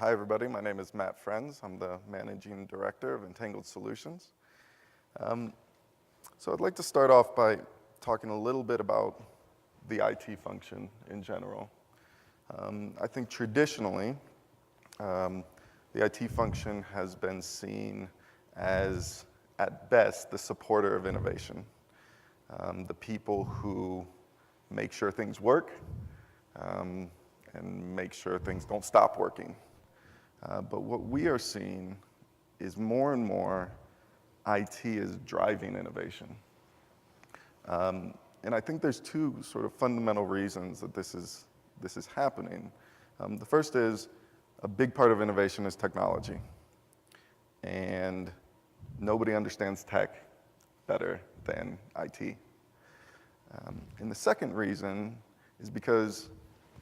Hi everybody, my name is Matt Frenz. I'm the Managing Director of Entangled Solutions. So I'd like to start off by talking a little bit about the IT function in general. I think traditionally, the IT function has been seen as, at best, the supporter of innovation. The people who make sure things work, and make sure things don't stop working. But what we are seeing is more and more IT is driving innovation. And I think there's two sort of fundamental reasons that this is happening. The first is a big part of innovation is technology. And nobody understands tech better than IT. And the second reason is because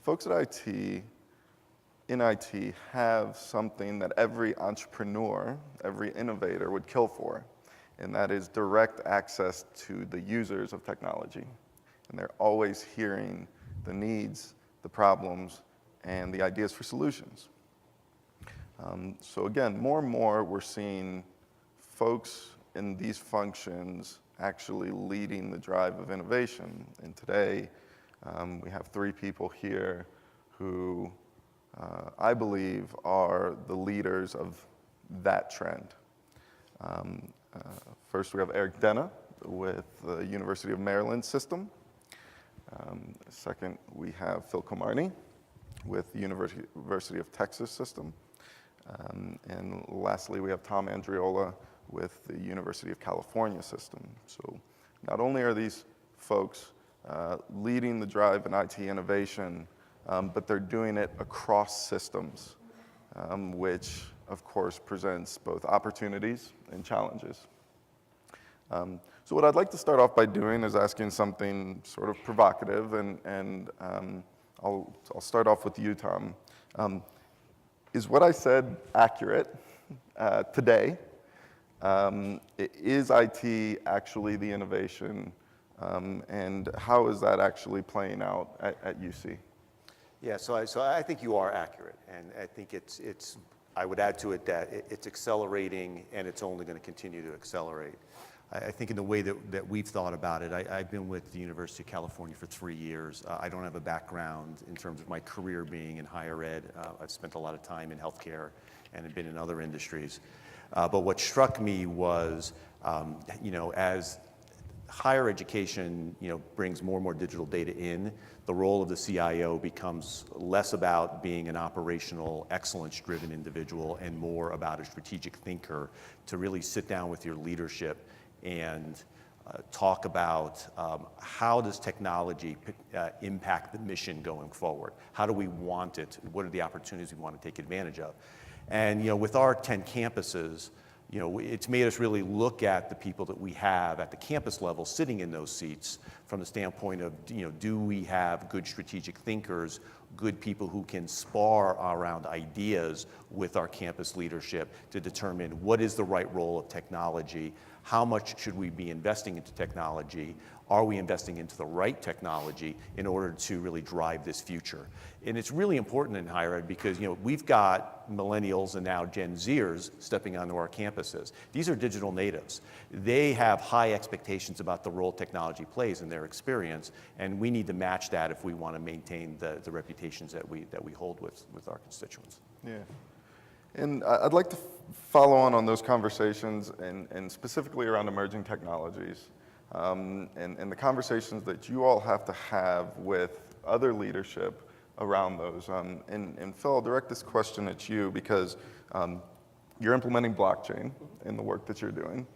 folks at IT, in IT, have something that every entrepreneur, every innovator would kill for, and that is direct access to the users of technology. And they're always hearing the needs, the problems, and the ideas for solutions. So again, more and more we're seeing folks in these functions actually leading the drive of innovation. And today, we have three people here who I believe are the leaders of that trend. First, we have Eric Denna with the University of Maryland system. Second, we have Phil Komarny with the University of Texas system. And lastly, we have Tom Andriola with the University of California system. So not only are these folks leading the drive in IT innovation, but they're doing it across systems, which of course presents both opportunities and challenges. So what I'd like to start off by doing is asking something sort of provocative, and I'll start off with you, Tom. Is what I said accurate today? Is IT actually the innovation, and how is that actually playing out at UC? Yeah, so I think you are accurate, and I think I would add to it that it's accelerating, and it's only going to continue to accelerate. I think in the way that we've thought about it, I've been with the University of California for 3 years. I don't have a background in terms of my career being in higher ed. I've spent a lot of time in healthcare and have been in other industries. But what struck me was, as higher education, brings more and more digital data in, the role of the CIO becomes less about being an operational excellence-driven individual and more about a strategic thinker to really sit down with your leadership and talk about how does technology impact the mission going forward? How do we want it? What are the opportunities we want to take advantage of? And with our 10 campuses, it's made us really look at the people that we have at the campus level sitting in those seats from the standpoint of, do we have good strategic thinkers, good people who can spar around ideas with our campus leadership to determine what is the right role of technology, how much should we be investing into technology, are we investing into the right technology in order to really drive this future? And it's really important in higher ed because we've got millennials and now Gen Zers stepping onto our campuses. These are digital natives. They have high expectations about the role technology plays in their experience, and we need to match that if we want to maintain the reputations that we hold with our constituents. Yeah. And I'd like to follow on those conversations and specifically around emerging technologies. And the conversations that you all have to have with other leadership around those. And Phil, I'll direct this question at you because you're implementing blockchain in the work that you're doing.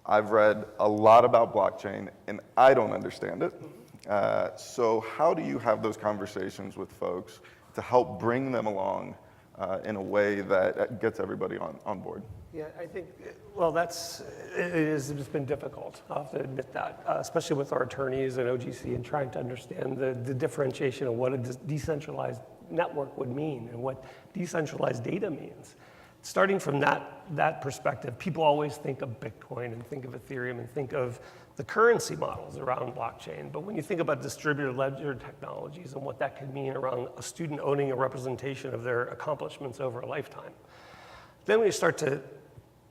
I've read a lot about blockchain and I don't understand it. So how do you have those conversations with folks to help bring them along in a way that gets everybody on board? Yeah, I think, it's been difficult, I'll have to admit that, especially with our attorneys and OGC and trying to understand the differentiation of what a decentralized network would mean and what decentralized data means. starting from that perspective, people always think of Bitcoin and think of Ethereum and think of the currency models around blockchain. But when you think about distributed ledger technologies and what that could mean around a student owning a representation of their accomplishments over a lifetime, then we start to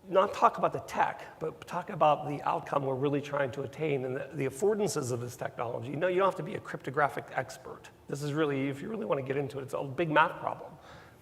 not talk about the tech, but talk about the outcome we're really trying to attain and the affordances of this technology. You know, you don't have to be a cryptographic expert. This is really, if you really want to get into it, it's a big math problem.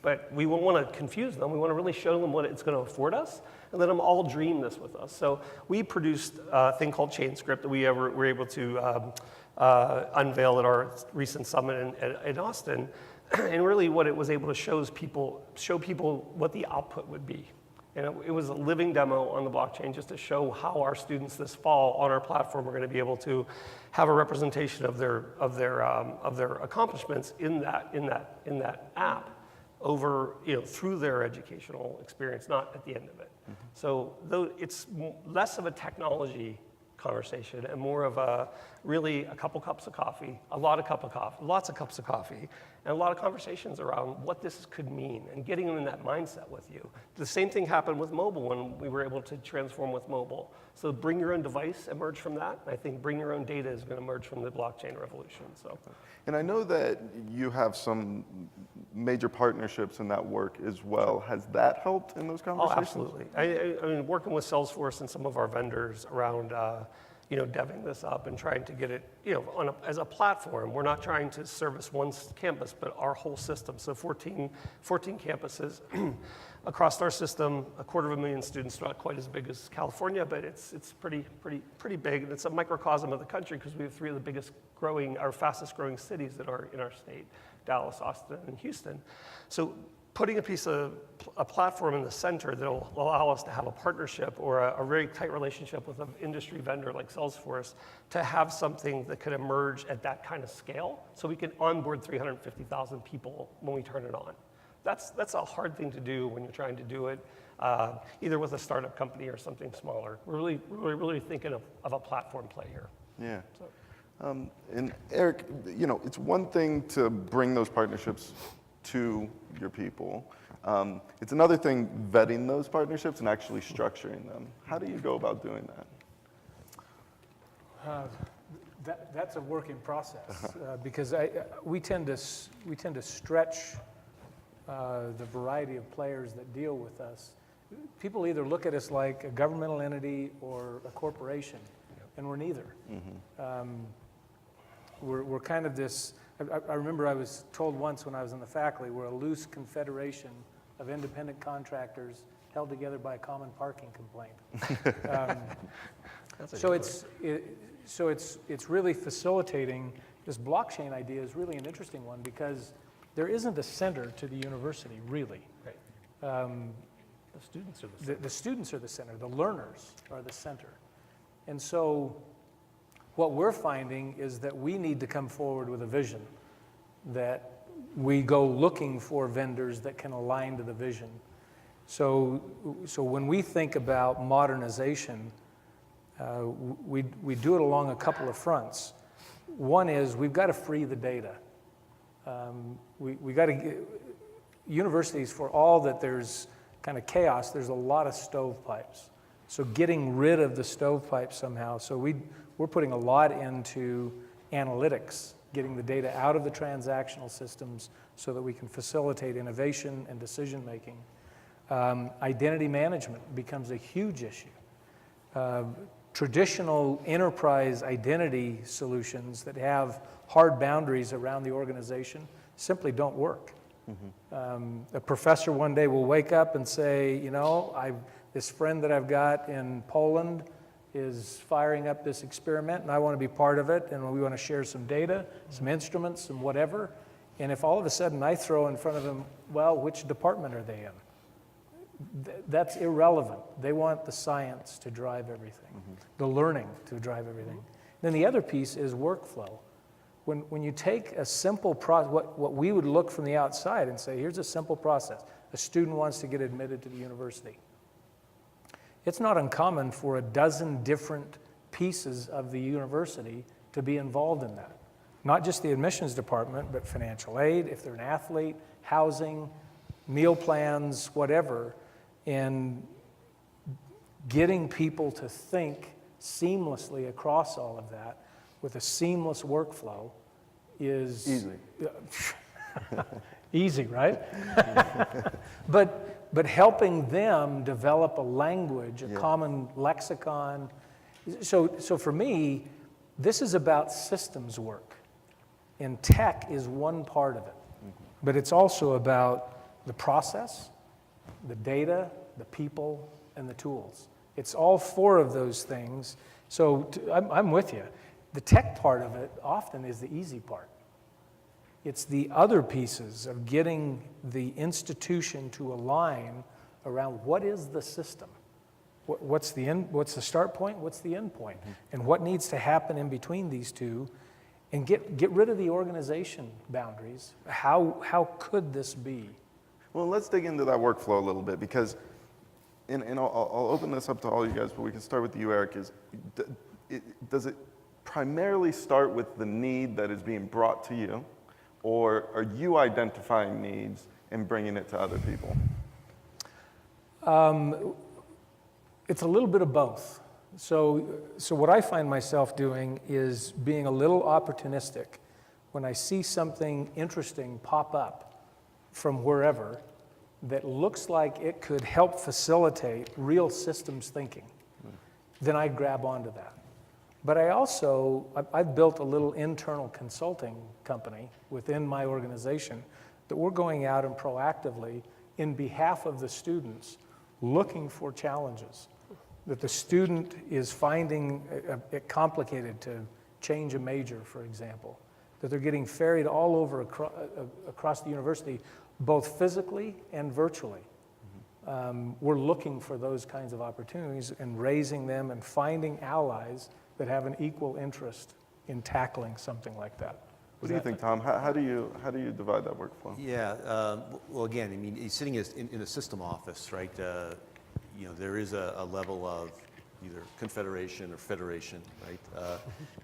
But we won't want to confuse them. We want to really show them what it's going to afford us and let them all dream this with us. So we produced a thing called ChainScript that we were able to unveil at our recent summit in Austin. And really what it was able to show people what the output would be. And it was a living demo on the blockchain just to show how our students this fall on our platform are going to be able to have a representation of their accomplishments in that app over, through their educational experience, not at the end of it. Mm-hmm. So though it's less of a technology conversation and more of a really a couple cups of coffee, lots of cups of coffee, and a lot of conversations around what this could mean and getting them in that mindset with you. The same thing happened with mobile when we were able to transform with mobile. So bring your own device emerged from that. I think bring your own data is going to emerge from the blockchain revolution. So. And I know that you have some major partnerships in that work as well. Has that helped in those conversations? Oh, absolutely. I mean, working with Salesforce and some of our vendors around, deving this up and trying to get it, as a platform. We're not trying to service one campus, but our whole system. So 14 campuses across our system, 250,000 students, not quite as big as California, but it's pretty big. And it's a microcosm of the country because we have three of the fastest growing cities that are in our state, Dallas, Austin, and Houston. So putting a platform in the center that will allow us to have a partnership or a very tight relationship with an industry vendor like Salesforce to have something that could emerge at that kind of scale so we can onboard 350,000 people when we turn it on. That's a hard thing to do when you're trying to do it either with a startup company or something smaller. We're really thinking of a platform play here. Yeah. So. And Eric, it's one thing to bring those partnerships to your people. It's another thing vetting those partnerships and actually structuring them. How do you go about doing that? That's a work in process because we tend to stretch the variety of players that deal with us. People either look at us like a governmental entity or a corporation, and we're neither. Mm-hmm. We're kind of this. I remember I was told once when I was in the faculty, we're a loose confederation of independent contractors held together by a common parking complaint. So it's really facilitating. This blockchain idea is really an interesting one because there isn't a center to the university, really. Right. The students are the center. The students are the center. The learners are the center. And so what we're finding is that we need to come forward with a vision, that we go looking for vendors that can align to the vision. So when we think about modernization, we do it along a couple of fronts. One is we've got to free the data. We got to get universities, for all that there's kind of chaos, there's a lot of stovepipes. So getting rid of the stovepipes somehow. So we're putting a lot into analytics, getting the data out of the transactional systems so that we can facilitate innovation and decision making. Identity management becomes a huge issue. Traditional enterprise identity solutions that have hard boundaries around the organization simply don't work. Mm-hmm. A professor one day will wake up and say, this friend that I've got in Poland is firing up this experiment and I want to be part of it and we want to share some data, some instruments, some whatever. And if all of a sudden I throw in front of them, well, which department are they in? That's irrelevant. They want the science to drive everything, mm-hmm. the learning to drive everything. Then the other piece is workflow. When you take a simple process, what we would look from the outside and say, here's a simple process. A student wants to get admitted to the university. It's not uncommon for a dozen different pieces of the university to be involved in that. Not just the admissions department, but financial aid, if they're an athlete, housing, meal plans, whatever. And getting people to think seamlessly across all of that with a seamless workflow is Easy. easy, right? But helping them develop a language, a common lexicon. So for me, this is about systems work, and tech is one part of it. But it's also about the process, the data, the people, and the tools. It's all four of those things. So I'm with you. The tech part of it often is the easy part. It's the other pieces of getting the institution to align around what is the system. What's the start point? What's the end point? And what needs to happen in between these two? And get rid of the organization boundaries. How could this be? Well, let's dig into that workflow a little bit, because, and I'll open this up to all you guys, but we can start with you, Eric. Does it primarily start with the need that is being brought to you, or are you identifying needs and bringing it to other people? It's a little bit of both. So what I find myself doing is being a little opportunistic. When I see something interesting pop up from wherever that looks like it could help facilitate real systems thinking, then I grab onto that. But I've built a little internal consulting company within my organization that we're going out and proactively, in behalf of the students, looking for challenges that the student is finding it complicated to change a major, for example, that they're getting ferried all over across the university, both physically and virtually. We're looking for those kinds of opportunities and raising them and finding allies that have an equal interest in tackling something like that. What do you think, Tom? How do you divide that workflow? Yeah, well, again, I mean, sitting in a system office, right? You know, there is a level of either confederation or federation, right?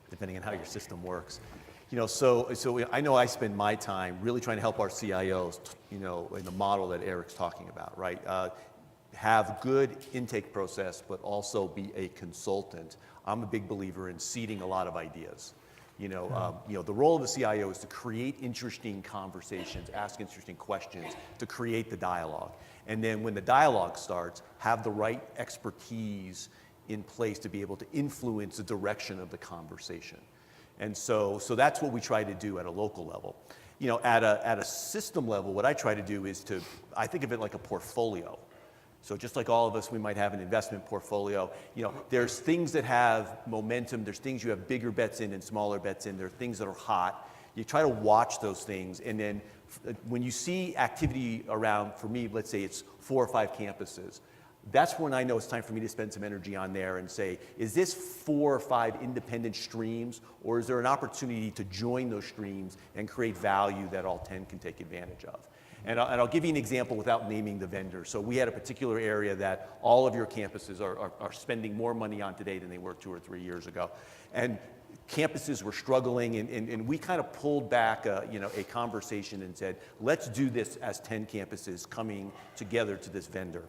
Depending on how your system works. You know, so I know I spend my time really trying to help our CIOs, you know, in the model that Eric's talking about, right? Have good intake process, but also be a consultant. I'm a big believer in seeding a lot of ideas. You know, the role of the CIO is to create interesting conversations, ask interesting questions, to create the dialogue. And then when the dialogue starts, have the right expertise in place to be able to influence the direction of the conversation. And so that's what we try to do at a local level. You know, at a system level, what I try to do is I think of it like a portfolio. So just like all of us, we might have an investment portfolio. You know, there's things that have momentum. There's things you have bigger bets in and smaller bets in. There are things that are hot. You try to watch those things. And then when you see activity around, for me, let's say it's 4 or 5 campuses, that's when I know it's time for me to spend some energy on there and say, is this 4 or 5 independent streams, or is there an opportunity to join those streams and create value that all 10 can take advantage of? And I'll give you an example without naming the vendor. So we had a particular area that all of your campuses are spending more money on today than they were 2 or 3 years ago. And campuses were struggling, and we kind of pulled back a conversation and said, let's do this as 10 campuses coming together to this vendor.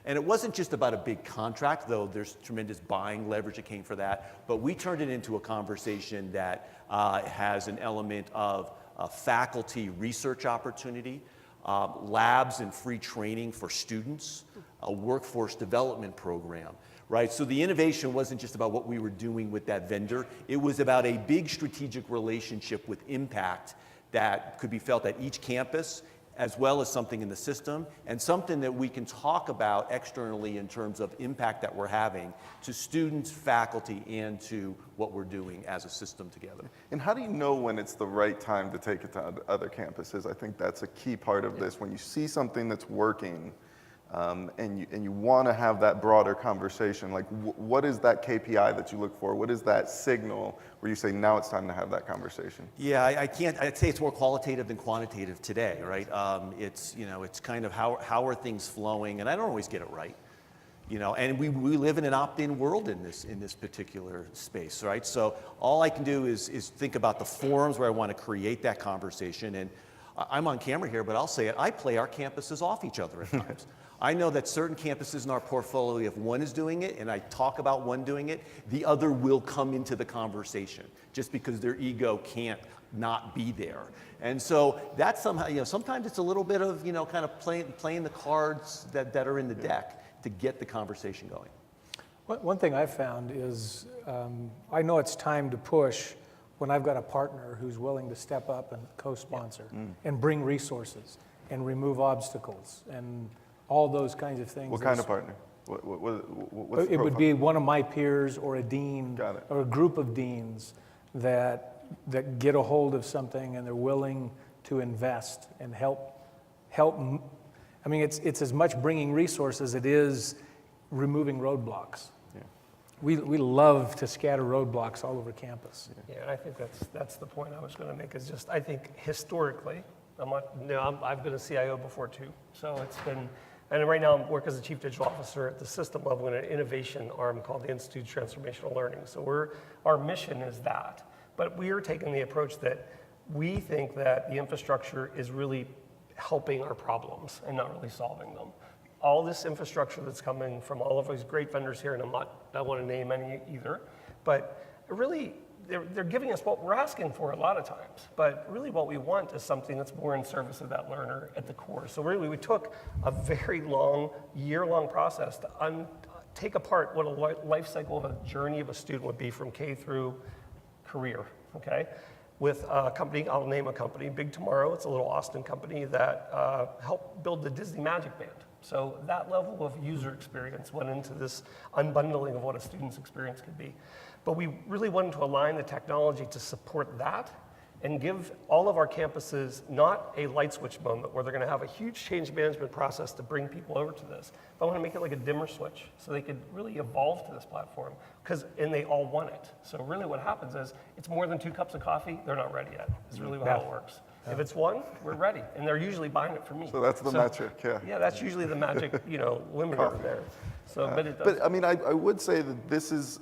And it wasn't just about a big contract, though there's tremendous buying leverage that came for that, but we turned it into a conversation that has an element of faculty research opportunity, labs and free training for students, a workforce development program, right? So the innovation wasn't just about what we were doing with that vendor. It was about a big strategic relationship with impact that could be felt at each campus, as well as something in the system, and something that we can talk about externally in terms of impact that we're having to students, faculty, and to what we're doing as a system together. And how do you know when it's the right time to take it to other campuses? I think that's a key part of this. When you see something that's working, and you want to have that broader conversation, like what is that KPI that you look for? What is that signal where you say, now it's time to have that conversation? Yeah, I'd say it's more qualitative than quantitative today, right? It's kind of how are things flowing, and I don't always get it right. You know, and we live in an opt-in world in this particular space, right? So all I can do is think about the forums where I want to create that conversation. And I'm on camera here, but I'll say it, I play our campuses off each other at times. I know that certain campuses in our portfolio, if one is doing it and I talk about one doing it, the other will come into the conversation just because their ego can't not be there. And so that's somehow, sometimes it's a little bit of, kind of playing the cards that are in the deck to get the conversation going. One thing I've found is I know it's time to push when I've got a partner who's willing to step up and co-sponsor and bring resources and remove obstacles and all those kinds of things. What kind of partner? What's the It would profile? be one of my peers or a dean Got it. or a group of deans that get a hold of something and they're willing to invest and help. I mean, it's as much bringing resources as it is removing roadblocks. Yeah. We love to scatter roadblocks all over campus. Yeah, and I think that's the point I was going to make, is just, I think historically, I've been a CIO before too, so it's been, and right now I work as a chief digital officer at the system level in an innovation arm called the Institute of Transformational Learning. So our mission is that, but we are taking the approach that we think that the infrastructure is really helping our problems and not really solving them. All this infrastructure that's coming from all of these great vendors here, and I don't want to name any either, but really, they're giving us what we're asking for a lot of times, but really what we want is something that's more in service of that learner at the core. So really, we took a very long, year-long process to take apart what a life cycle of a journey of a student would be from K through career, okay? With a company, I'll name a company, Big Tomorrow. It's a little Austin company that helped build the Disney Magic Band. So that level of user experience went into this unbundling of what a student's experience could be. But we really wanted to align the technology to support that and give all of our campuses not a light switch moment where they're going to have a huge change management process to bring people over to this. But I want to make it like a dimmer switch so they could really evolve to this platform, and they all want it. So really what happens is it's more than 2 cups of coffee, they're not ready yet. It's really how it works. If it's 1, we're ready, and they're usually buying it from me. So that's the metric, yeah. Yeah, that's usually the magic, limiter there. So, but it does. But I mean, I would say that this is,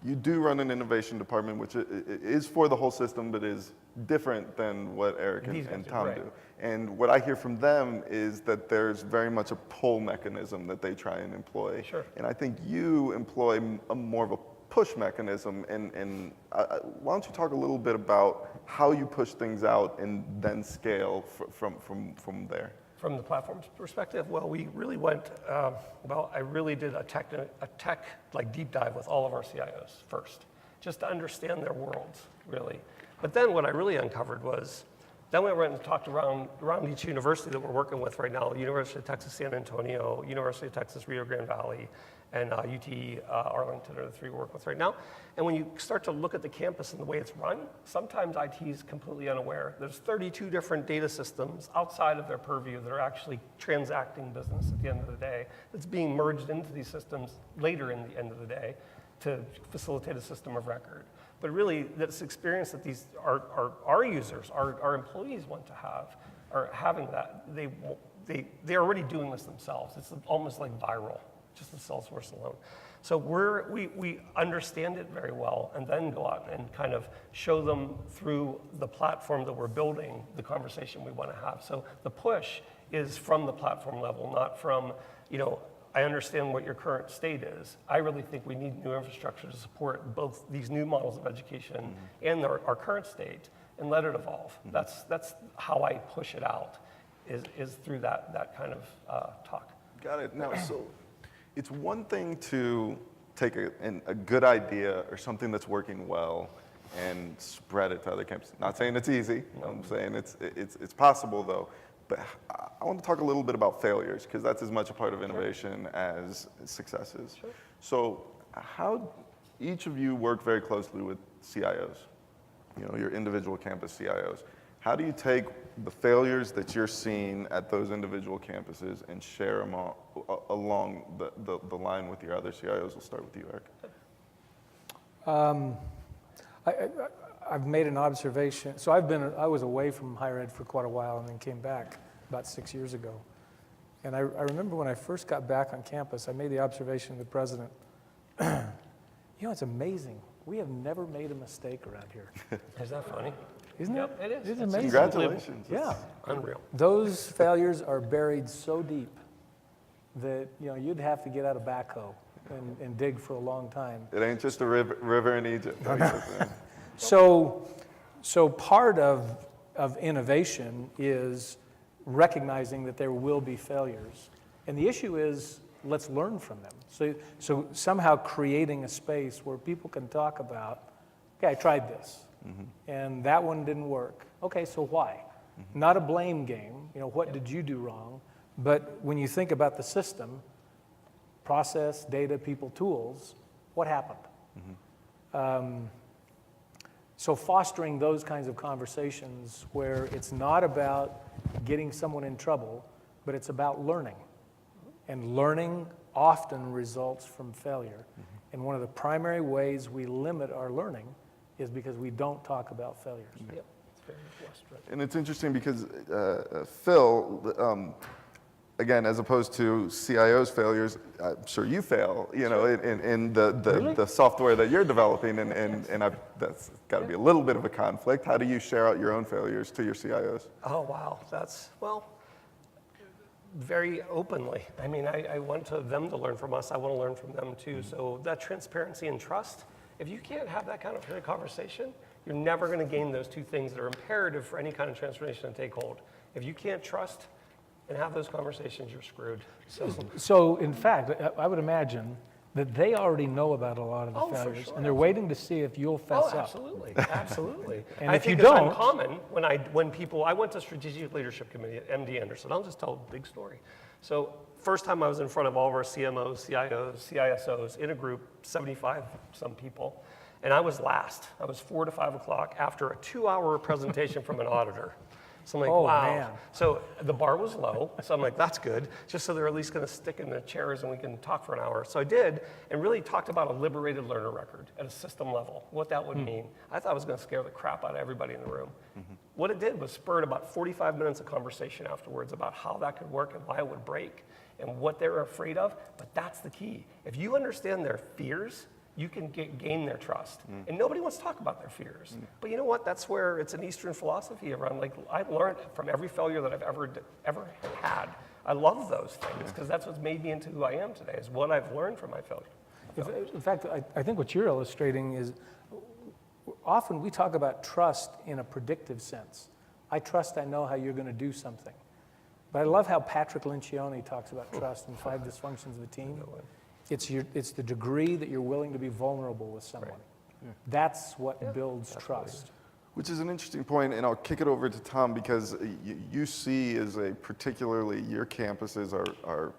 you do run an innovation department, which is for the whole system, but is different than what Eric These guys and do, Tom right. do. And what I hear from them is that there's very much a pull mechanism that they try and employ. Sure. And I think you employ more of a push mechanism. And why don't you talk a little bit about how you push things out and then scale from there? From the platform's perspective, well, we really went, I really did a tech like deep dive with all of our CIOs first, just to understand their worlds, really. But then what I really uncovered was, then we went and talked around each university that we're working with right now, University of Texas San Antonio, University of Texas Rio Grande Valley, and UT Arlington are the 3 we work with right now. And when you start to look at the campus and the way it's run, sometimes IT is completely unaware. There's 32 different data systems outside of their purview that are actually transacting business at the end of the day that's being merged into these systems later in the end of the day to facilitate a system of record. But really, this experience that these our users, our employees want to have, are having that. They're already doing this themselves. It's almost like viral, just the Salesforce alone. So we understand it very well, and then go out and kind of show them through the platform that we're building the conversation we want to have. So the push is from the platform level, not from, I understand what your current state is. I really think we need new infrastructure to support both these new models of education and our current state, and let it evolve. That's how I push it out, is through that kind of talk. Got it. Now, so it's one thing to take a good idea or something that's working well and spread it to other campuses. Not saying it's easy. I'm saying it's possible though. But I want to talk a little bit about failures, because that's as much a part of innovation as successes. Sure. So how each of you work very closely with CIOs, your individual campus CIOs. How do you take the failures that you're seeing at those individual campuses and share them along the line with your other CIOs? We'll start with you, Eric. I've made an observation. So I was away from higher ed for quite a while and then came back about 6 years ago. And I remember when I first got back on campus, I made the observation to the president, it's amazing We have never made a mistake around here. Is that funny? Isn't Yep, it? it is. It's It's amazing. Congratulations. Yeah. Unreal. Those failures are buried so deep that, you know, you'd have to get out a backhoe and dig for a long time. It ain't just a river in Egypt. So part of innovation is recognizing that there will be failures. And the issue is, let's learn from them. So somehow creating a space where people can talk about, okay, I tried this, and that one didn't work. Okay, so why? Not a blame game, you know, what did you do wrong? But when you think about the system, process, data, people, tools, what happened? So fostering those kinds of conversations where it's not about getting someone in trouble, but it's about learning. And learning often results from failure. And one of the primary ways we limit our learning is because we don't talk about failures. Yep. It's very Western. And it's interesting because Phil, again, as opposed to CIO's failures, I'm sure you fail, you know, in the software that you're developing, and that's got to be a little bit of a conflict. How do you share out your own failures to your CIOs? Oh, wow. That's, well, very openly. I mean, I want them to learn from us. I want to learn from them too. So that transparency and trust, if you can't have that kind of conversation, you're never going to gain those two things that are imperative for any kind of transformation to take hold. If you can't trust and have those conversations, you're screwed. So in fact, I would imagine that they already know about a lot of the Oh, for failures, sure. and they're waiting to see if you'll fess Oh, up. absolutely, absolutely. And I if you think it's don't- uncommon when people, I went to Strategic Leadership Committee at MD Anderson. I'll just tell a big story. So first time I was in front of all of our CMOs, CIOs, CISOs in a group, 75 some people, and I was last. I was 4 to 5 o'clock after a 2-hour presentation from an auditor. So I'm like, Oh, wow. man. So the bar was low, so I'm like, that's good, just so they're at least gonna stick in the chairs and we can talk for an hour. So I did, and really talked about a liberated learner record at a system level, what that would mean. I thought it was gonna scare the crap out of everybody in the room. What it did was spurred about 45 minutes of conversation afterwards about how that could work and why it would break and what they're afraid of, but that's the key. If you understand their fears, you can gain their trust. And nobody wants to talk about their fears. But you know what? That's where it's an Eastern philosophy around, like, I've learned from every failure that I've ever had. I love those things because that's what's made me into who I am today, is what I've learned from my failure. In fact, I think what you're illustrating is often we talk about trust in a predictive sense. I trust I know how you're going to do something. But I love how Patrick Lencioni talks about trust in 5 Dysfunctions of a Team. It's the degree that you're willing to be vulnerable with someone. That's what builds trust. Which is an interesting point, and I'll kick it over to Tom because UC is particularly your campuses are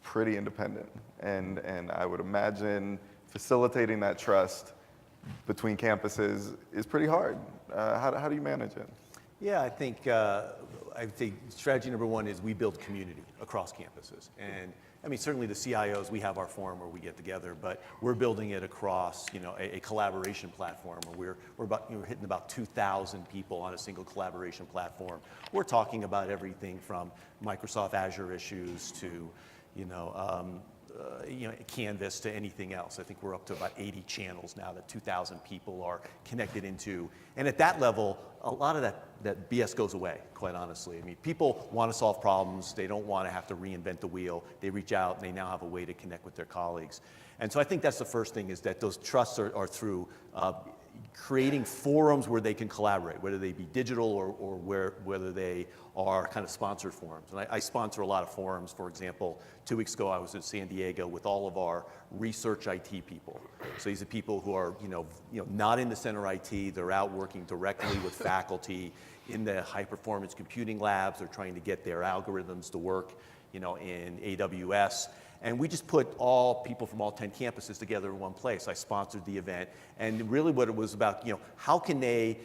pretty independent, and I would imagine facilitating that trust between campuses is pretty hard. How do you manage it? Yeah, I think strategy number one is we build community across campuses. And I mean, certainly the CIOs, we have our forum where we get together, but we're building it across, you know, a collaboration platform where we're hitting about 2,000 people on a single collaboration platform. We're talking about everything from Microsoft Azure issues to, Canvas to anything else. I think we're up to about 80 channels now that 2,000 people are connected into. And at that level, a lot of that BS goes away, quite honestly. I mean, people want to solve problems. They don't want to have to reinvent the wheel. They reach out and they now have a way to connect with their colleagues. And so I think that's the first thing, is that those trusts are through creating forums where they can collaborate, whether they be digital or whether they are kind of sponsored forums. And I sponsor a lot of forums. For example, 2 weeks ago I was in San Diego with all of our research IT people. So these are people who are not in the center IT. They're out working directly with faculty in the high performance computing labs. They're trying to get their algorithms to work in AWS. And we just put all people from all 10 campuses together in one place. I sponsored the event. And really what it was about, how can they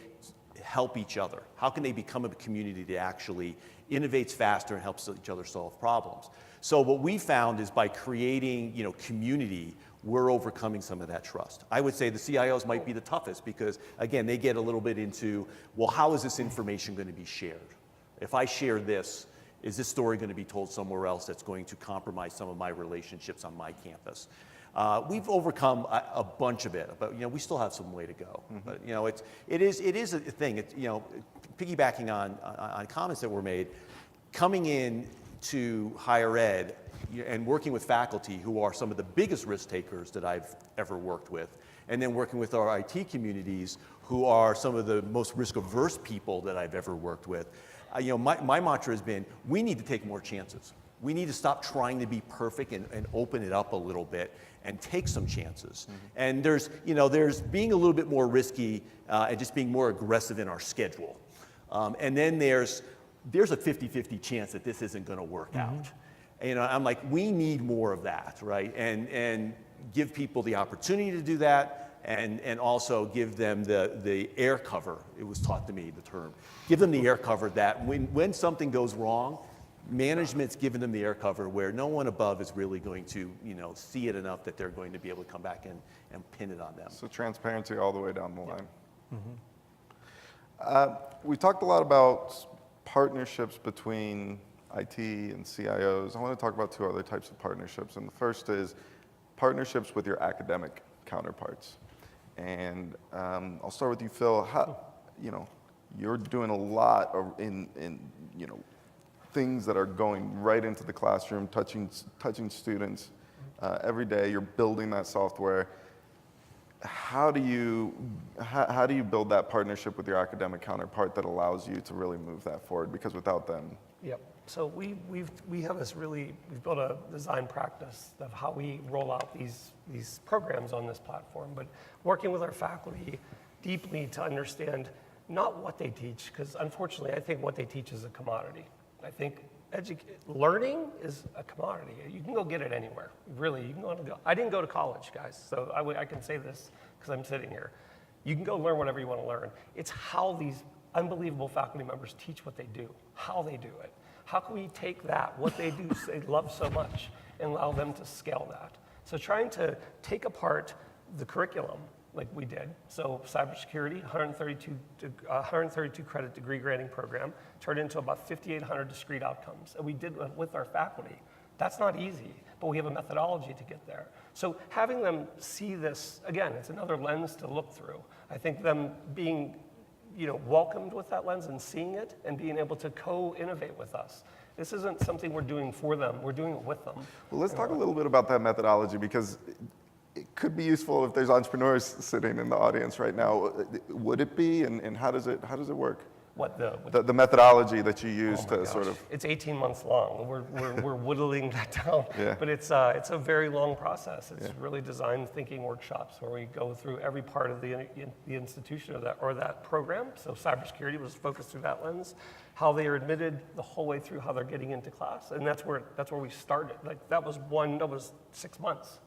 help each other? How can they become a community that actually innovates faster and helps each other solve problems? So what we found is by creating, community, we're overcoming some of that trust. I would say the CIOs might be the toughest because, again, they get a little bit into, well, how is this information going to be shared? If I share this, is this story going to be told somewhere else that's going to compromise some of my relationships on my campus? We've overcome a bunch of it, but we still have some way to go. But it is a thing. It's, piggybacking on comments that were made, coming in to higher ed and working with faculty who are some of the biggest risk takers that I've ever worked with, and then working with our IT communities who are some of the most risk-averse people that I've ever worked with. My mantra has been, we need to take more chances. We need to stop trying to be perfect and open it up a little bit and take some chances. And there's being a little bit more risky and just being more aggressive in our schedule. And then there's a 50-50 chance that this isn't going to work out. And I'm like, we need more of that, right? And give people the opportunity to do that, and also give them the air cover. It was taught to me, the term. Give them the air cover that when something goes wrong, management's given them the air cover where no one above is really going to see it enough that they're going to be able to come back and pin it on them. So transparency all the way down the line. We talked a lot about partnerships between IT and CIOs. I want to talk about two other types of partnerships. And the first is partnerships with your academic counterparts. And I'll start with you, Phil. You're doing a lot in things that are going right into the classroom, touching students every day. You're building that software. How do you build that partnership with your academic counterpart that allows you to really move that forward? Because without them, Yep. So we have we've built a design practice of how we roll out these programs on this platform, but working with our faculty deeply to understand not what they teach, because unfortunately I think what they teach is a commodity. I think learning is a commodity. You can go get it anywhere. Really, you can go. I didn't go to college, guys, so I can say this because I'm sitting here. You can go learn whatever you want to learn. It's how these unbelievable faculty members teach what they do, how they do it. How can we take that, what they do, they love so much, and allow them to scale that? So trying to take apart the curriculum like we did. So cybersecurity, 132 credit degree granting program, turned into about 5,800 discrete outcomes. And we did it with our faculty. That's not easy, but we have a methodology to get there. So having them see this, again, it's another lens to look through. I think them being welcomed with that lens and seeing it and being able to co-innovate with us. This isn't something we're doing for them, we're doing it with them. well, let's talk a little bit about that methodology, because it could be useful if there's entrepreneurs sitting in the audience right now. Would it be, and how does it work? What The methodology that you use to sort of. It's 18 months long. We're whittling that down. Yeah. But it's a very long process. It's really design thinking workshops where we go through every part of the institution of that program. So cybersecurity was focused through that lens, how they are admitted the whole way through, how they're getting into class, and that's where we started. Like that was 6 months.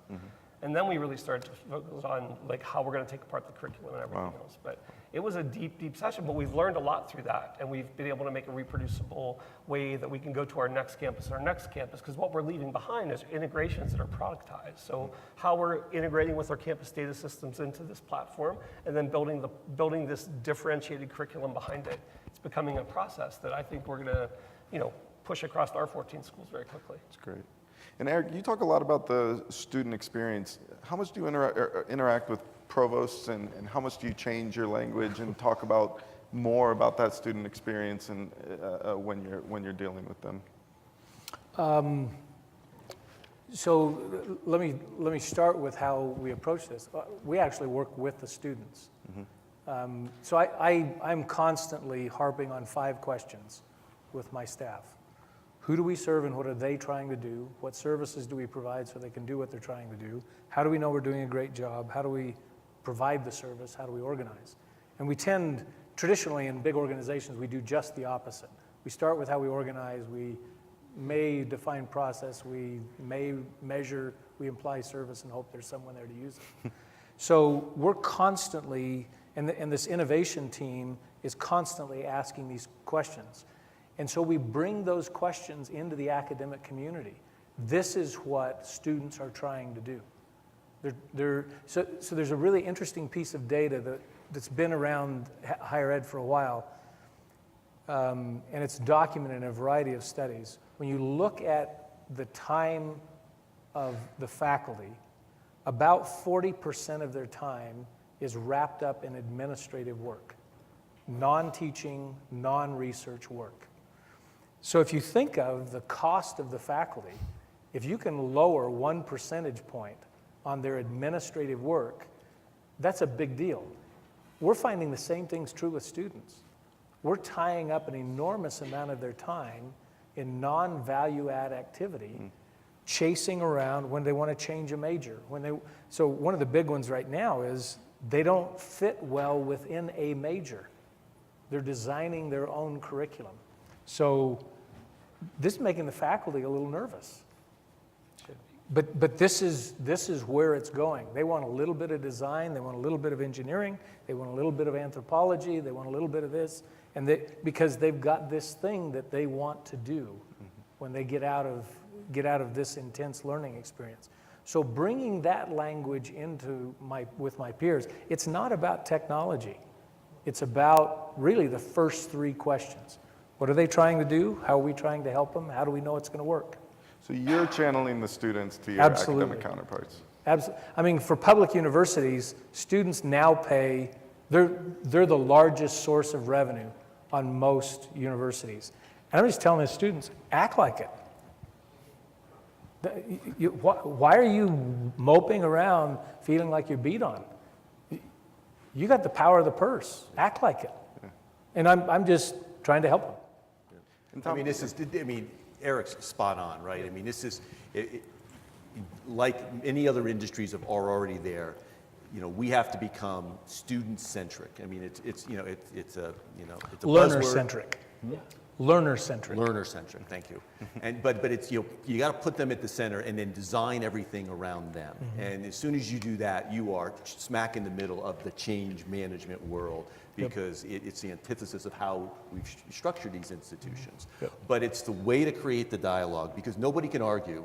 And then we really started to focus on how we're going to take apart the curriculum and everything else. But it was a deep, deep session, but we've learned a lot through that, and we've been able to make a reproducible way that we can go to our next campus, because what we're leaving behind is integrations that are productized. So how we're integrating with our campus data systems into this platform, and then building this differentiated curriculum behind it. It's becoming a process that I think we're going to, push across our 14 schools very quickly. That's great. And Eric, you talk a lot about the student experience. How much do you interact with provosts, and how much do you change your language and talk about more about that student experience and when you're dealing with them? So let me start with how we approach this. We actually work with the students. So I'm constantly harping on 5 questions with my staff. Who do we serve and what are they trying to do? What services do we provide so they can do what they're trying to do? How do we know we're doing a great job? How do we provide the service? How do we organize? And we tend, traditionally in big organizations, we do just the opposite. We start with how we organize, we may define process, we may measure, we imply service and hope there's someone there to use it. So we're constantly, and this innovation team is constantly asking these questions. And so we bring those questions into the academic community. This is what students are trying to do. So there's a really interesting piece of data that's been around higher ed for a while, and it's documented in a variety of studies. When you look at the time of the faculty about 40% of their time is wrapped up in administrative work, non-teaching, non-research work. So if you think of the cost of the faculty, if you can lower 1 percentage point on their administrative work, that's a big deal. We're finding the same thing's true with students. We're tying up an enormous amount of their time in non-value add activity, chasing around when they want to change a major. So one of the big ones right now is they don't fit well within a major. They're designing their own curriculum. So this is making the faculty a little nervous. But this is where it's going. They want a little bit of design, they want a little bit of engineering, they want a little bit of anthropology, they want a little bit of this, and because they've got this thing that they want to do when they get out of this intense learning experience. So bringing that language with my peers, it's not about technology. It's about really the first 3 questions. What are they trying to do? How are we trying to help them? How do we know it's going to work? So you're channeling the students to your Absolutely. academic counterparts. Absolutely. I mean, for public universities, students now pay, they're the largest source of revenue on most universities. And I'm just telling the students, act like it. Why are you moping around feeling like you're beat on? You got the power of the purse. Act like it. Yeah. And I'm just trying to help them. Yeah. I mean, Eric's spot on, right? I mean, this is, like any other industries are already there, we have to become student-centric. I mean, it's a learner-centric. Learner-centric. Learner-centric, thank you. But it's, you got to put them at the center and then design everything around them. And as soon as you do that, you are smack in the middle of the change management world, because it's the antithesis of how we've structured these institutions. But it's the way to create the dialogue, because nobody can argue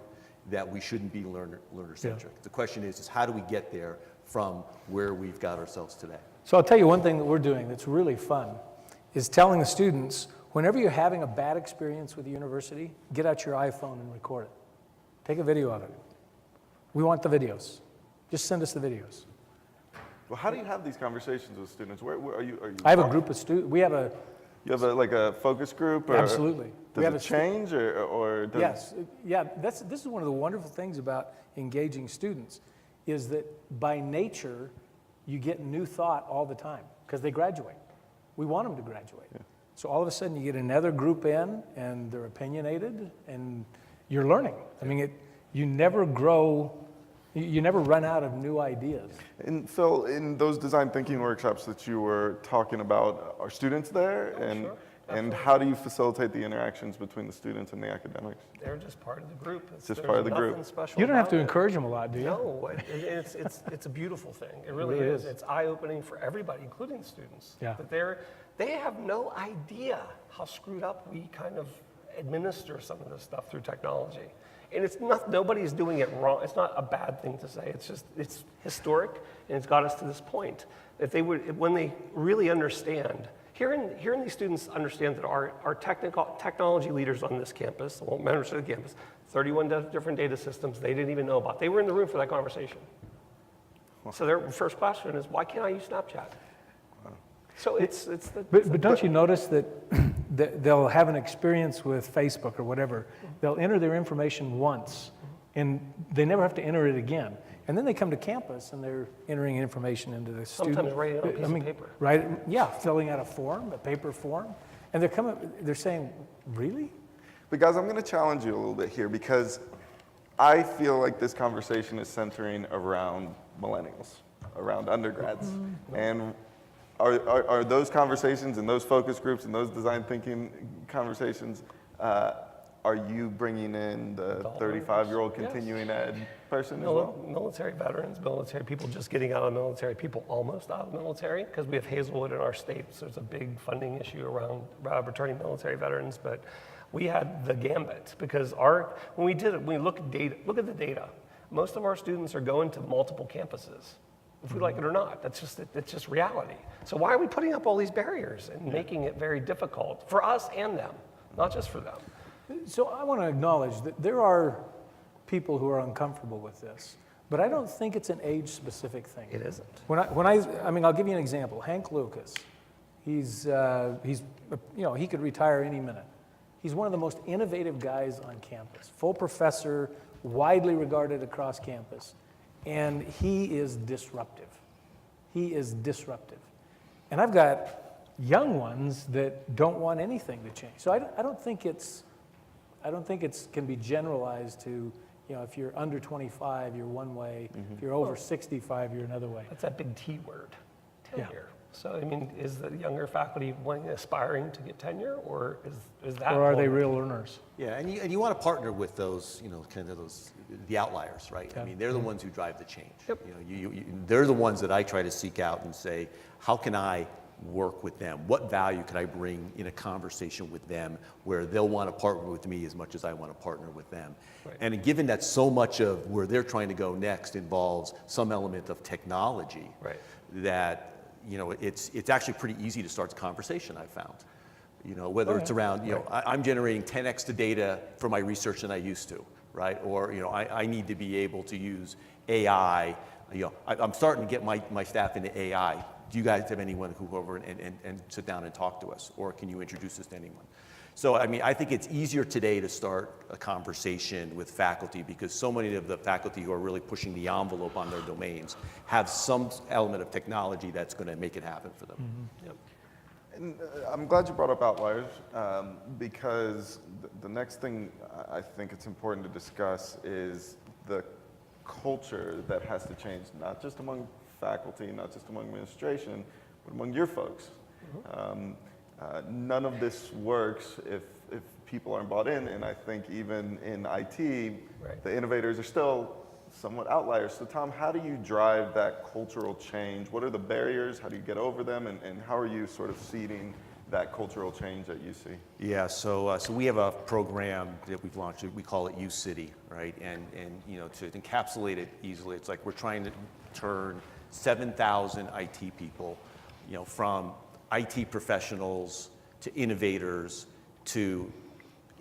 that we shouldn't be learner-centric. The question is how do we get there from where we've got ourselves today? So I'll tell you one thing that we're doing that's really fun, is telling the students, whenever you're having a bad experience with the university, get out your iPhone and record it. Take a video of it. We want the videos. Just send us the videos. Well, how do you have these conversations with students? Where are you? I have a group of students. We have a... You have like a focus group? Or Absolutely. Does it change or does Yes. Yeah, this is one of the wonderful things about engaging students, is that by nature, you get new thought all the time, because they graduate. We want them to graduate. Yeah. So all of a sudden you get another group in, and they're opinionated, and you're learning. I mean, you never grow, you never run out of new ideas. And Phil, in those design thinking workshops that you were talking about, are students there? Sure. And how do you facilitate the interactions between the students and the academics? They're just part of the group. Just part of the group. Special You don't have to about it. encourage them a lot, do you? No, it's a beautiful thing. It really is. It's eye-opening for everybody, including the students. Yeah. That they have no idea how screwed up we kind of administer some of this stuff through technology. And nobody's doing it wrong. It's not a bad thing to say. It's historic, and it's got us to this point. When they really understand, hearing these students understand that our technology leaders on this campus, I won't mention the campus, 31 different data systems they didn't even know about. They were in the room for that conversation. So their first question is, why can't I use Snapchat? So But don't you notice that they'll have an experience with Facebook or whatever. They'll enter their information once, and they never have to enter it again. And then they come to campus, and they're entering information into the student. Sometimes writing on a piece of paper. Right? Yeah, filling out a paper form, and they're saying, "Really?" But guys, I'm going to challenge you a little bit here, because I feel like this conversation is centering around millennials, around undergrads, and are those conversations and those focus groups and those design thinking conversations, are you bringing in the 35-year-old continuing ed person as well? Military veterans, military people just getting out of the military, people almost out of the military, because we have Hazelwood in our state, so there's a big funding issue around returning military veterans. But we had the gambit, because when we look at the data, most of our students are going to multiple campuses. If we like it or not, it's just reality. So why are we putting up all these barriers and making it very difficult for us and them, not just for them? So I want to acknowledge that there are people who are uncomfortable with this. But I don't think it's an age-specific thing. It isn't. I mean, I'll give you an example. Hank Lucas, he could retire any minute. He's one of the most innovative guys on campus, full professor, widely regarded across campus, and he is disruptive. He is disruptive. And I've got young ones that don't want anything to change. So I don't think it's can be generalized to, if you're under 25, you're one way. If you're over 65, you're another way. That's that big T word, tenure. Yeah. So, I mean, is the younger faculty aspiring to get tenure, or is that? Or are they real learners? Yeah, and you want to partner with those, the outliers, right? I Yeah. mean, they're the ones who drive the change. Yep. They're the ones that I try to seek out and say, how can I work with them? What value can I bring in a conversation with them where they'll want to partner with me as much as I want to partner with them? Right. And given that so much of where they're trying to go next involves some element of technology, Right. that it's actually pretty easy to start the conversation, I've found. Whether it's around, I'm generating 10x the data for my research than I used to, right? Or, I need to be able to use AI. I'm starting to get my staff into AI. Do you guys have anyone who go over and sit down and talk to us? Or can you introduce us to anyone? So, I mean, I think it's easier today to start a conversation with faculty because so many of the faculty who are really pushing the envelope on their domains have some element of technology that's going to make it happen for them. Mm-hmm. Yep. And I'm glad you brought up outliers because the next thing I think it's important to discuss is the culture that has to change, not just among faculty, not just among administration, but among your folks. Mm-hmm. None of this works if people aren't bought in, and I think even in IT, Right. the innovators are still somewhat outliers. So Tom, how do you drive that cultural change? What are the barriers? How do you get over them? And how are you sort of seeding that cultural change at UC? Yeah, so we have a program that we've launched. We call it U-City, right? And to encapsulate it easily, it's like we're trying to turn 7,000 IT people, from IT professionals to innovators to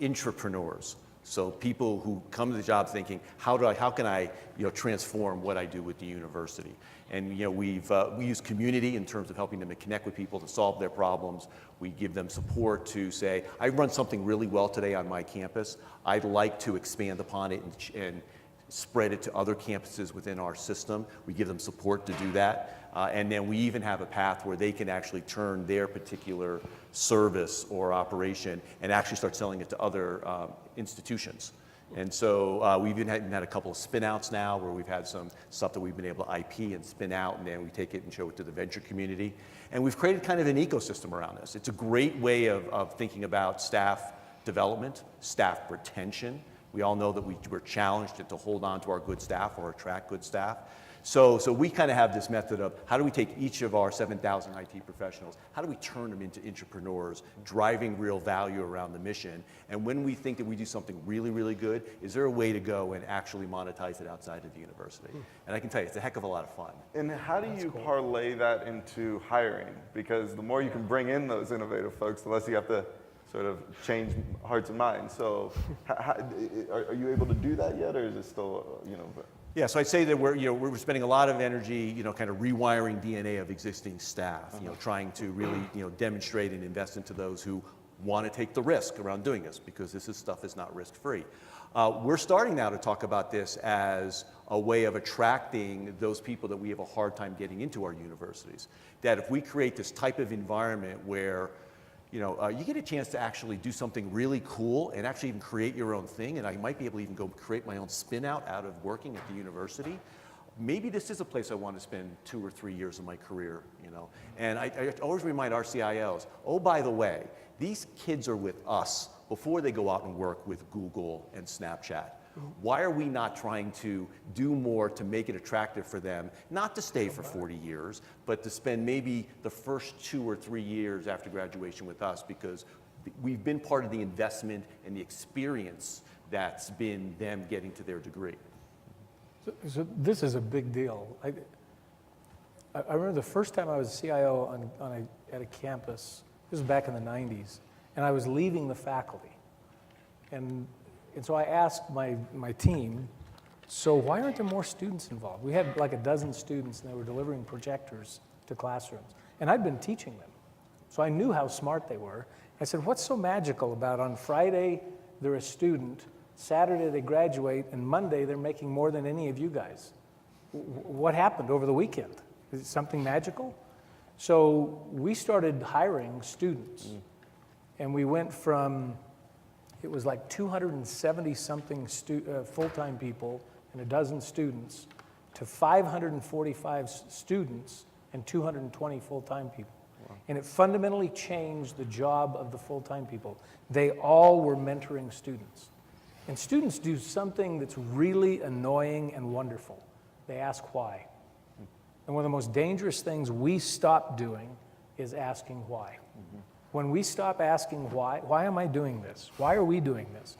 intrapreneurs. So people who come to the job thinking, how can I transform what I do with the university? And we use community in terms of helping them to connect with people to solve their problems. We give them support to say, I run something really well today on my campus. I'd like to expand upon it and spread it to other campuses within our system. We give them support to do that. And then we even have a path where they can actually turn their particular service or operation and actually start selling it to other institutions. And so we've even had a couple of spin-outs now where we've had some stuff that we've been able to IP and spin out, and then we take it and show it to the venture community. And we've created kind of an ecosystem around this. It's a great way of thinking about staff development, staff retention. We all know that we're challenged to hold on to our good staff or attract good staff. So we kind of have this method of how do we take each of our 7,000 IT professionals, how do we turn them into entrepreneurs, driving real value around the mission? And when we think that we do something really, really good, is there a way to go and actually monetize it outside of the university? And I can tell you, it's a heck of a lot of fun. And how do you parlay that into hiring? Because the more you can bring in those innovative folks, the less you have to sort of change hearts and minds. So are you able to do that yet, or is it still, Yeah, so I'd say that we're spending a lot of energy, kind of rewiring DNA of existing staff, trying to really, demonstrate and invest into those who want to take the risk around doing this, because this stuff is not risk-free. We're starting now to talk about this as a way of attracting those people that we have a hard time getting into our universities. That if we create this type of environment where you get a chance to actually do something really cool and actually even create your own thing, and I might be able to even go create my own spin out of working at the university. Maybe this is a place I want to spend 2 or 3 years of my career, And I always remind our CIOs, oh, by the way, these kids are with us before they go out and work with Google and Snapchat. Why are we not trying to do more to make it attractive for them, not to stay for 40 years, but to spend maybe the first 2 or 3 years after graduation with us, because we've been part of the investment and the experience that's been them getting to their degree. So this is a big deal. I remember the first time I was a CIO at a campus, this was back in the 90s, and I was leaving the faculty. And so I asked my team, So why aren't there more students involved? We had like a dozen students, and they were delivering projectors to classrooms. And I'd been teaching them, so I knew how smart they were. I said, what's so magical about on Friday they're a student, Saturday they graduate, and Monday they're making more than any of you guys? What happened over the weekend? Is it something magical? So we started hiring students, and we went from, it was like 270-something full-time people and a dozen students to 545 students and 220 full-time people. Wow. And it fundamentally changed the job of the full-time people. They all were mentoring students. And students do something that's really annoying and wonderful. They ask why. And one of the most dangerous things we stop doing is asking why. When we stop asking why am I doing this? Why are we doing this?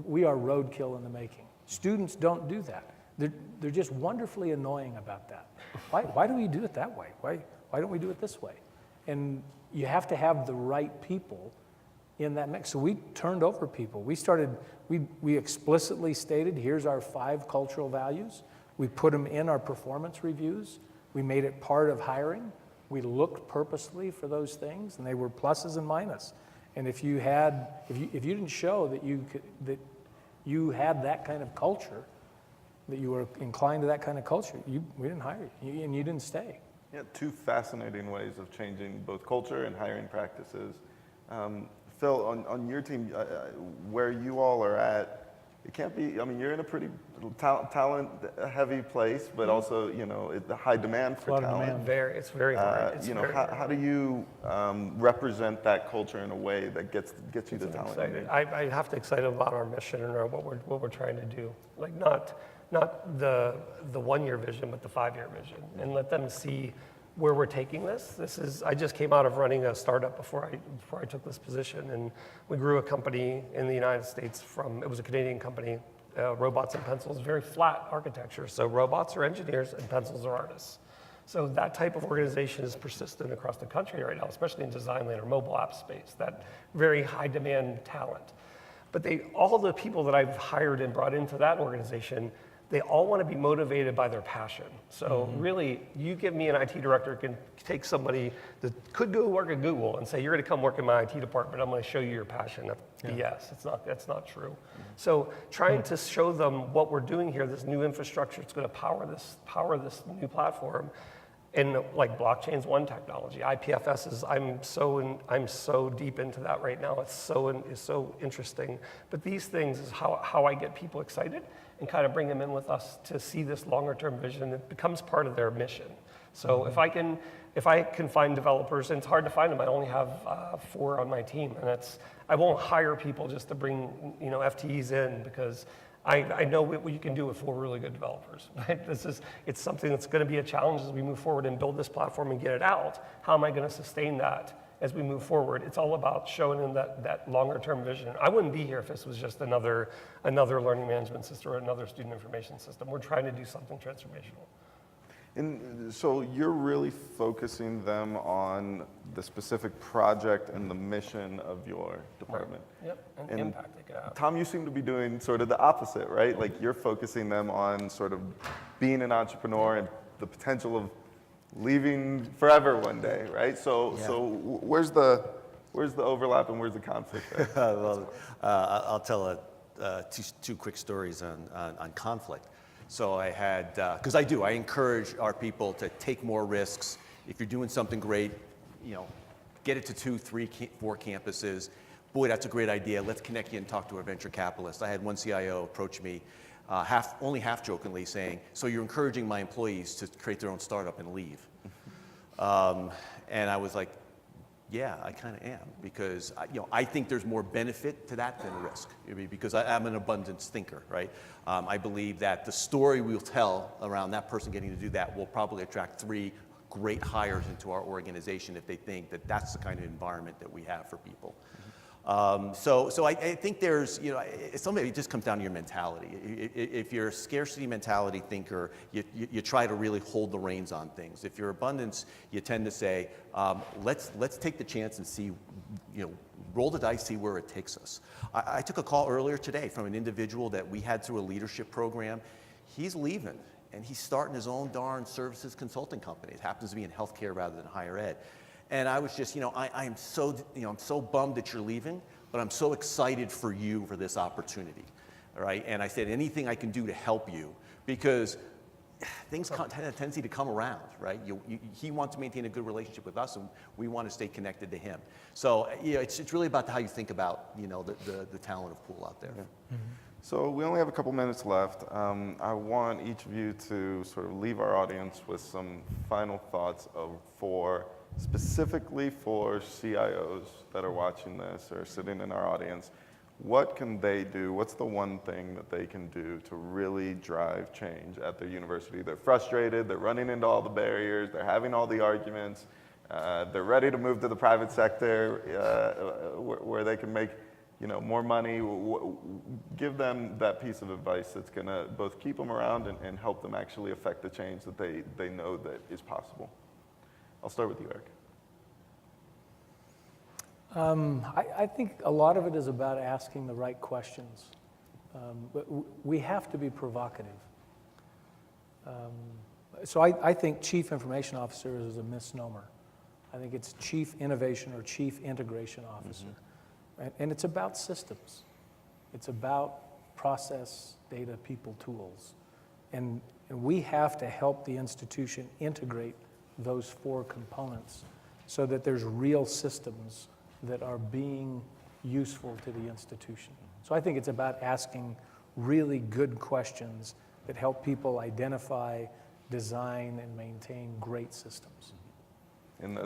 We are roadkill in the making. Students don't do that. They're just wonderfully annoying about that. Why do we do it that way? Why don't we do it this way? And you have to have the right people in that mix. So we turned over people. We explicitly stated, here's our 5 cultural values. We put them in our performance reviews. We made it part of hiring. We looked purposely for those things, and they were pluses and minuses. And if you didn't show that you had that kind of culture, that you were inclined to that kind of culture, we didn't hire you, and you didn't stay. Yeah, 2 fascinating ways of changing both culture and hiring practices. Phil, on your team, where you all are at, it can't be, I mean, you're in a pretty talent-heavy place, but also, the high demand for talent. It's very hard. How do you represent that culture in a way that gets you the talent? Excited. I have to excite about our mission and what we're trying to do. Like not the 1-year vision, but the 5-year vision, and let them see where we're taking this. I just came out of running a startup before I took this position, and we grew a company in the United States it was a Canadian company, robots and pencils, very flat architecture. So robots are engineers and pencils are artists. So that type of organization is persistent across the country right now, especially in design land or mobile app space, that very high demand talent. But all the people that I've hired and brought into that organization, they all want to be motivated by their passion. So really, you give me an IT director who can take somebody that could go work at Google and say, you're going to come work in my IT department, I'm going to show you your passion. That's BS. That's not true. So trying to show them what we're doing here, this new infrastructure, it's going to power this new platform. And like blockchain's one technology. IPFS is, I'm so deep into that right now. It's so interesting. But these things is how I get people excited and kind of bring them in with us to see this longer term vision. It becomes part of their mission. So if I can find developers, and it's hard to find them, I only have 4 on my team, and I won't hire people just to bring FTEs in, because I know what you can do with 4 really good developers. Right? It's something that's going to be a challenge as we move forward and build this platform and get it out. How am I going to sustain that as we move forward? It's all about showing them that longer term vision. I wouldn't be here if this was just another learning management system or another student information system. We're trying to do something transformational. And so you're really focusing them on the specific project and the mission of your department. Right. Yep, and the impact they could have. Tom, you seem to be doing sort of the opposite, right? Like you're focusing them on sort of being an entrepreneur and the potential of leaving forever one day, right? So where's the overlap and where's the conflict there? I'll tell two quick stories on conflict. So I had, because I encourage our people to take more risks. If you're doing something great, get it to 2, 3, 4 campuses. Boy, that's a great idea. Let's connect you and talk to a venture capitalist. I had one CIO approach me, only half jokingly, saying, "So you're encouraging my employees to create their own startup and leave?" And I was like, "Yeah, I kind of am, because I think there's more benefit to that than risk, because I'm an abundance thinker, right? I believe that the story we'll tell around that person getting to do that will probably attract 3 great hires into our organization if they think that that's the kind of environment that we have for people." So I think there's, something, it just comes down to your mentality. If you're a scarcity mentality thinker, you try to really hold the reins on things. If you're abundance, you tend to say, let's take the chance and see, roll the dice, see where it takes us. I took a call earlier today from an individual that we had through a leadership program. he's leaving, and he's starting his own darn services consulting company. It happens to be in healthcare rather than higher ed. And I was just, I am so, I'm so bummed that you're leaving, but I'm so excited for you for this opportunity, all right? And I said, anything I can do to help you, because things have a tendency to come around, right? He wants to maintain a good relationship with us, and we want to stay connected to him. So, it's really about how you think about, the talent of pool out there. Yeah. So we only have a couple minutes left. I want each of you to sort of leave our audience with some final thoughts specifically for CIOs that are watching this or sitting in our audience. What can they do? What's the one thing that they can do to really drive change at their university? They're frustrated, they're running into all the barriers, they're having all the arguments, they're ready to move to the private sector where they can make more money. Give them that piece of advice that's going to both keep them around and help them actually affect the change that they know that is possible. I'll start with you, Eric. I think a lot of it is about asking the right questions. But we have to be provocative. So I think Chief Information Officer is a misnomer. I think it's Chief Innovation or Chief Integration Officer. Mm-hmm. And it's about systems. It's about process, data, people, tools. And we have to help the institution integrate those 4 components so that there's real systems that are being useful to the institution. So I think it's about asking really good questions that help people identify, design, and maintain great systems. And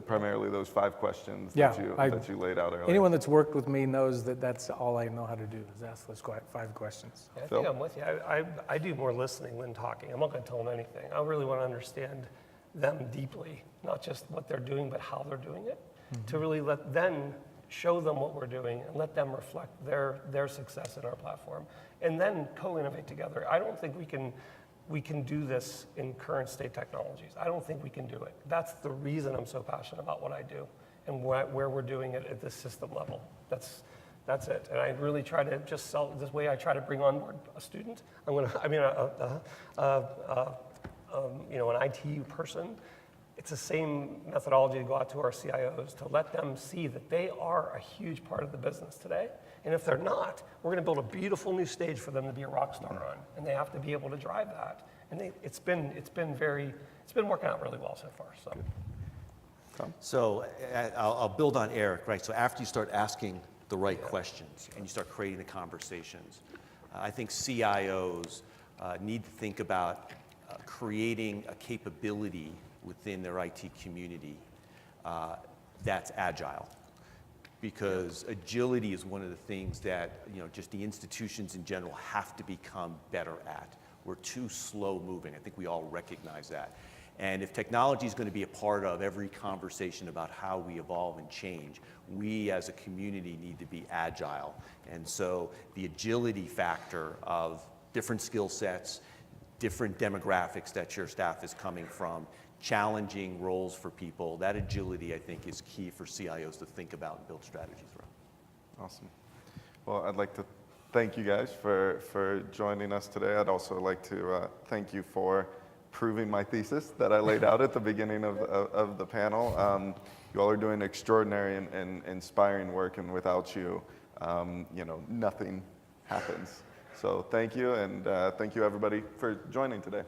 primarily those 5 questions Yeah, that you laid out earlier. Anyone that's worked with me knows that that's all I know how to do is ask those 5 questions. I think I'm with you. I do more listening than talking. I'm not going to tell them anything. I really want to understand them deeply, not just what they're doing, but how they're doing it, to really show them what we're doing and let them reflect their success in our platform, and then co-innovate together. I don't think we can do this in current state technologies. I don't think we can do it. That's the reason I'm so passionate about what I do and where we're doing it at the system level. That's it. And I really try to just sell this way. I try to bring on board a student. An IT person. It's the same methodology to go out to our CIOs to let them see that they are a huge part of the business today. And if they're not, we're going to build a beautiful new stage for them to be a rock star on, and they have to be able to drive that. And it's been working out really well so far. So I'll build on Eric, right? So after you start asking the right questions and you start creating the conversations, I think CIOs need to think about creating a capability within their IT community that's agile. Because agility is one of the things that just the institutions in general have to become better at. We're too slow moving. I think we all recognize that. And if technology is going to be a part of every conversation about how we evolve and change, we as a community need to be agile. And so the agility factor of different skill sets, different demographics that your staff is coming from, challenging roles for people, that agility, I think, is key for CIOs to think about and build strategies around. Awesome. Well, I'd like to thank you guys for joining us today. I'd also like to thank you for proving my thesis that I laid out at the beginning of the panel. You all are doing extraordinary and inspiring work, and without you, nothing happens. So thank you, and thank you everybody for joining today.